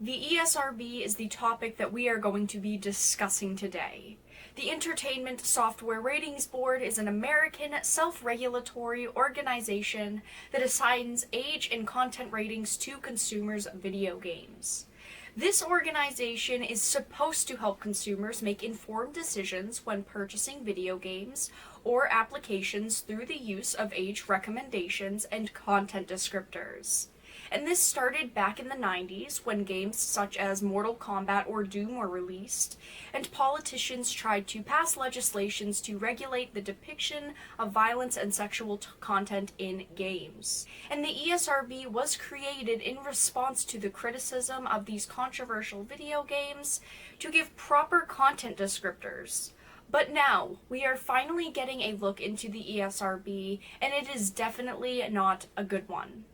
The ESRB is the topic that we are going to be discussing today. The Entertainment Software Ratings Board is an American self-regulatory organization that assigns age and content ratings to consumers' video games. This organization is supposed to help consumers make informed decisions when purchasing video games or applications through the use of age recommendations and content descriptors. And this started back in the 90s when games such as Mortal Kombat or Doom were released, and politicians tried to pass legislations to regulate the depiction of violence and sexual content in games. And the ESRB was created in response to the criticism of these controversial video games to give proper content descriptors. But now, we are finally getting a look into the ESRB, and it is definitely not a good one.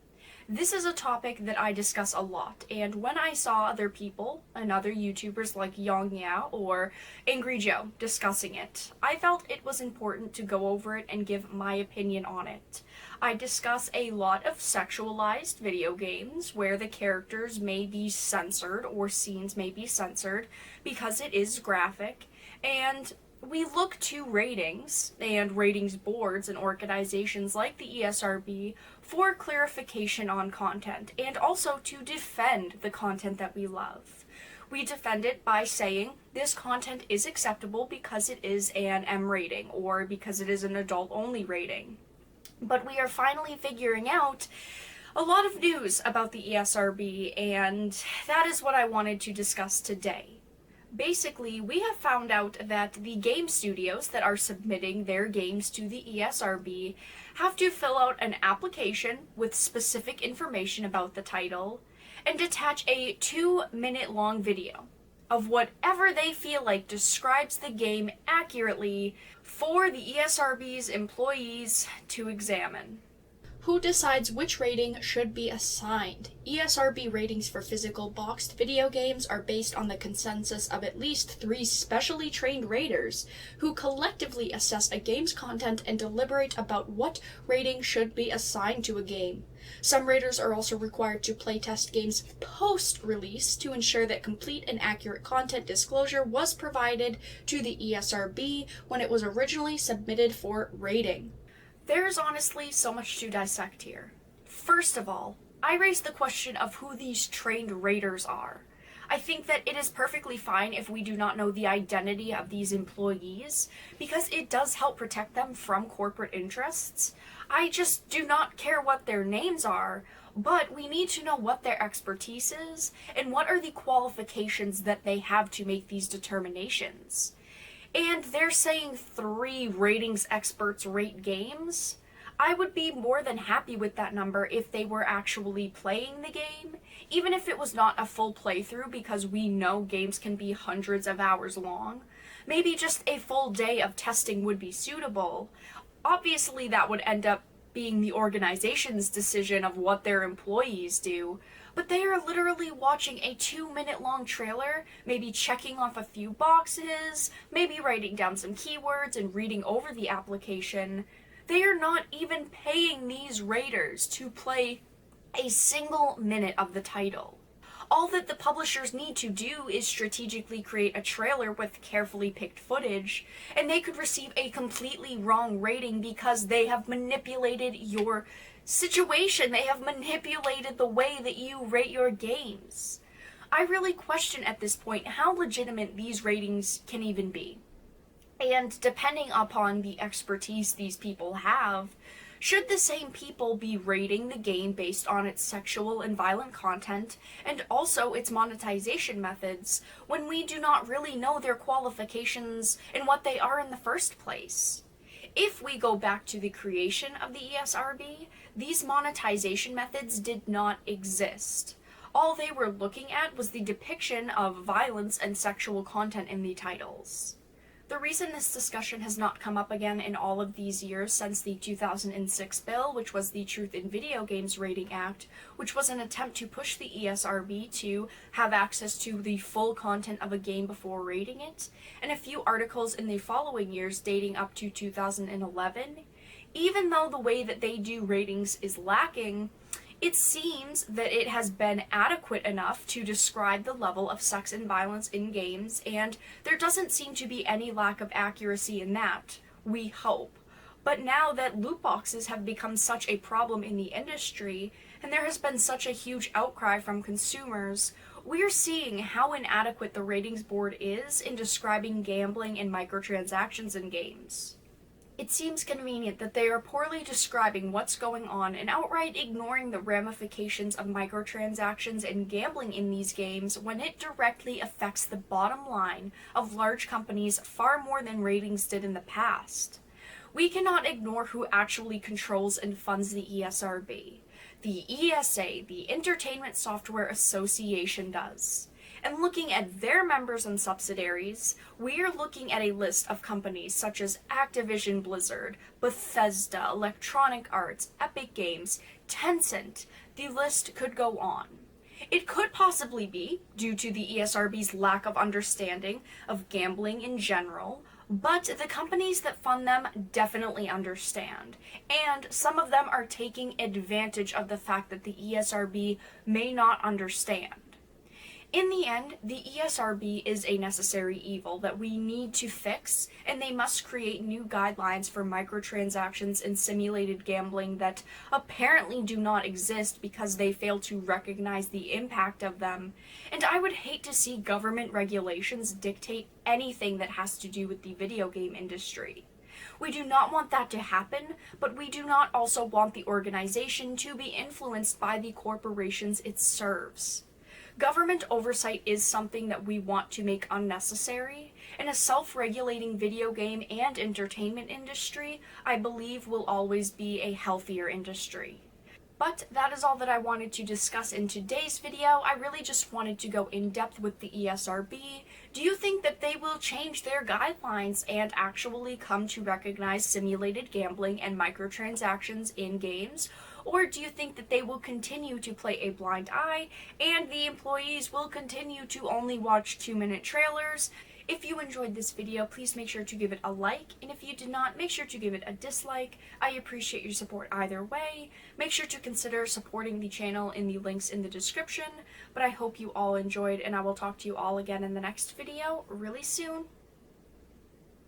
This is a topic that I discuss a lot, and when I saw other people and other YouTubers like Yang Ya or Angry Joe discussing it, I felt it was important to go over it and give my opinion on it. I discuss a lot of sexualized video games where the characters may be censored or scenes may be censored because it is graphic, and we look to ratings and ratings boards and organizations like the ESRB for clarification on content and also to defend the content that we love. We defend it by saying this content is acceptable because it is an M rating or because it is an adult-only rating. But we are finally figuring out a lot of news about the ESRB, and that is what I wanted to discuss today. Basically, we have found out that the game studios that are submitting their games to the ESRB have to fill out an application with specific information about the title and attach a 2-minute long video of whatever they feel like describes the game accurately for the ESRB's employees to examine. Who decides which rating should be assigned? ESRB ratings for physical boxed video games are based on the consensus of at least 3 specially trained raters who collectively assess a game's content and deliberate about what rating should be assigned to a game. Some raters are also required to playtest games post-release to ensure that complete and accurate content disclosure was provided to the ESRB when it was originally submitted for rating. There's honestly so much to dissect here. First of all, I raise the question of who these trained raters are. I think that it is perfectly fine if we do not know the identity of these employees, because it does help protect them from corporate interests. I just do not care what their names are, but we need to know what their expertise is and what are the qualifications that they have to make these determinations. And they're saying 3 ratings experts rate games. I would be more than happy with that number if they were actually playing the game, even if it was not a full playthrough, because we know games can be hundreds of hours long. Maybe just a full day of testing would be suitable. Obviously, that would end up being the organization's decision of what their employees do, but they are literally watching a 2-minute long trailer, maybe checking off a few boxes, maybe writing down some keywords and reading over the application. They are not even paying these raters to play a single minute of the title. All that the publishers need to do is strategically create a trailer with carefully picked footage, and they could receive a completely wrong rating because they have manipulated your situation. They have manipulated the way that you rate your games. I really question at this point how legitimate these ratings can even be. And depending upon the expertise these people have, should the same people be rating the game based on its sexual and violent content and also its monetization methods when we do not really know their qualifications and what they are in the first place? If we go back to the creation of the ESRB, these monetization methods did not exist. All they were looking at was the depiction of violence and sexual content in the titles. The reason this discussion has not come up again in all of these years since the 2006 bill, which was the Truth in Video Games Rating Act, which was an attempt to push the ESRB to have access to the full content of a game before rating it, and a few articles in the following years dating up to 2011, even though the way that they do ratings is lacking, It seems that it has been adequate enough to describe the level of sex and violence in games, and there doesn't seem to be any lack of accuracy in that, we hope. But now that loot boxes have become such a problem in the industry, and there has been such a huge outcry from consumers, we're seeing how inadequate the ratings board is in describing gambling and microtransactions in games. It seems convenient that they are poorly describing what's going on and outright ignoring the ramifications of microtransactions and gambling in these games when it directly affects the bottom line of large companies far more than ratings did in the past. We cannot ignore who actually controls and funds the ESRB. The ESA, the Entertainment Software Association, does. And looking at their members and subsidiaries, we are looking at a list of companies such as Activision Blizzard, Bethesda, Electronic Arts, Epic Games, Tencent. The list could go on. It could possibly be due to the ESRB's lack of understanding of gambling in general, but the companies that fund them definitely understand, and some of them are taking advantage of the fact that the ESRB may not understand. In the end, the ESRB is a necessary evil that we need to fix, and they must create new guidelines for microtransactions and simulated gambling that apparently do not exist because they fail to recognize the impact of them. And I would hate to see government regulations dictate anything that has to do with the video game industry. We do not want that to happen, but we do not also want the organization to be influenced by the corporations it serves. Government oversight is something that we want to make unnecessary, and a self-regulating video game and entertainment industry, I believe, will always be a healthier industry. But that is all that I wanted to discuss in today's video. I really just wanted to go in depth with the ESRB. Do you think that they will change their guidelines and actually come to recognize simulated gambling and microtransactions in games? Or do you think that they will continue to play a blind eye and the employees will continue to only watch 2-minute trailers? If you enjoyed this video, please make sure to give it a like, and if you did not, make sure to give it a dislike. I appreciate your support either way. Make sure to consider supporting the channel in the links in the description, but I hope you all enjoyed, and I will talk to you all again in the next video really soon.